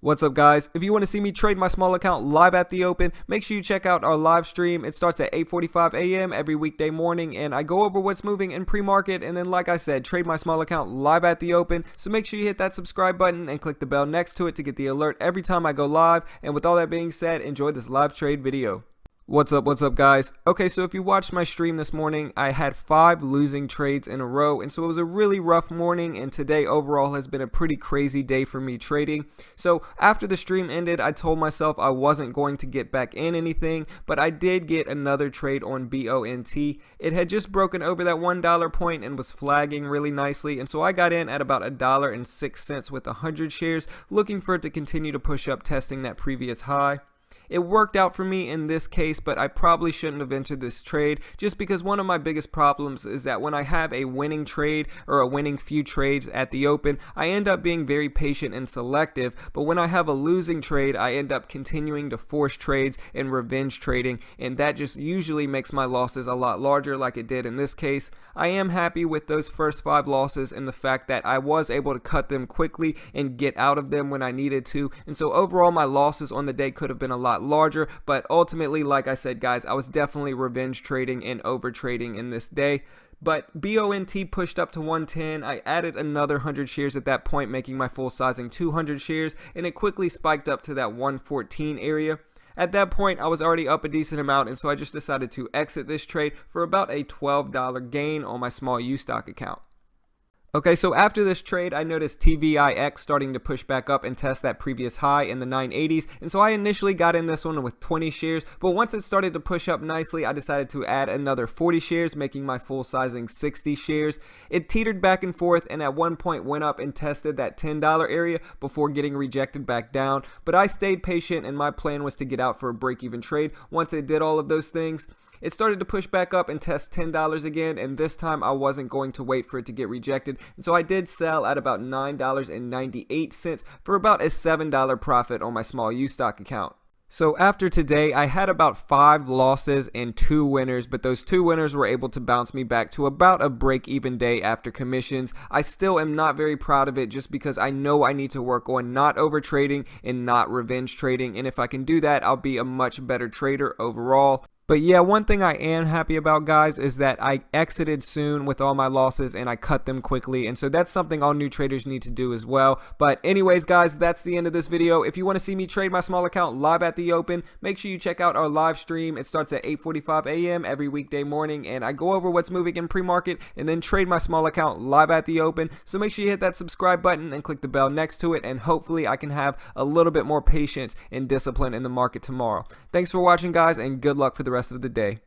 What's up, guys? If you want to see me trade my small account live at the open, make sure you check out our live stream. It starts at 8:45 a.m. every weekday morning, and I go over what's moving in pre-market, and then, like I said, trade my small account live at the open. So make sure you hit that subscribe button and click the bell next to it to get the alert every time I go live. And with all that being said, enjoy this live trade video. What's up guys? Okay, so if you watched my stream this morning, I had 5 losing trades in a row, and so it was a really rough morning, and today overall has been a pretty crazy day for me trading. So after the stream ended, I told myself I wasn't going to get back in anything, but I did get another trade on BONT. It had just broken over that $1 point and was flagging really nicely, and so I got in at about $1.06 with 100 shares, looking for it to continue to push up, testing that previous high. It worked out for me in this case, but I probably shouldn't have entered this trade just because one of my biggest problems is that when I have a winning trade or a winning few trades at the open, I end up being very patient and selective, but when I have a losing trade, I end up continuing to force trades and revenge trading, and that just usually makes my losses a lot larger like it did in this case. I am happy with those first 5 losses and the fact that I was able to cut them quickly and get out of them when I needed to, and so overall my losses on the day could have been a lot larger, but ultimately, like I said, guys, I was definitely revenge trading and over trading in this day. But BONT pushed up to 110. I added another 100 shares at that point, making my full sizing 200 shares, and it quickly spiked up to that 114 area. At that point, I was already up a decent amount, and so I just decided to exit this trade for about a $12 gain on my small UStock account. Okay, so after this trade, I noticed TVIX starting to push back up and test that previous high in the 980s, and so I initially got in this one with 20 shares, but once it started to push up nicely, I decided to add another 40 shares, making my full sizing 60 shares. It teetered back and forth, and at one point went up and tested that $10 area before getting rejected back down, but I stayed patient, and my plan was to get out for a break-even trade once it did all of those things. It started to push back up and test $10 again, and this time I wasn't going to wait for it to get rejected, and so I did sell at about $9.98 for about a $7 profit on my small UStock account. So after today, I had about 5 losses and 2 winners, but those 2 winners were able to bounce me back to about a break-even day after commissions. I still am not very proud of it just because I know I need to work on not over trading and not revenge trading, and if I can do that, I'll be a much better trader overall. But yeah, one thing I am happy about, guys, is that I exited soon with all my losses and I cut them quickly, and so that's something all new traders need to do as well. But anyways, guys, that's the end of this video. If you want to see me trade my small account live at the open, make sure you check out our live stream. It starts at 8:45 a.m. every weekday morning, and I go over what's moving in pre-market and then trade my small account live at the open. So make sure you hit that subscribe button and click the bell next to it, and hopefully I can have a little bit more patience and discipline in the market tomorrow. Thanks for watching, guys, and good luck for the rest of the day.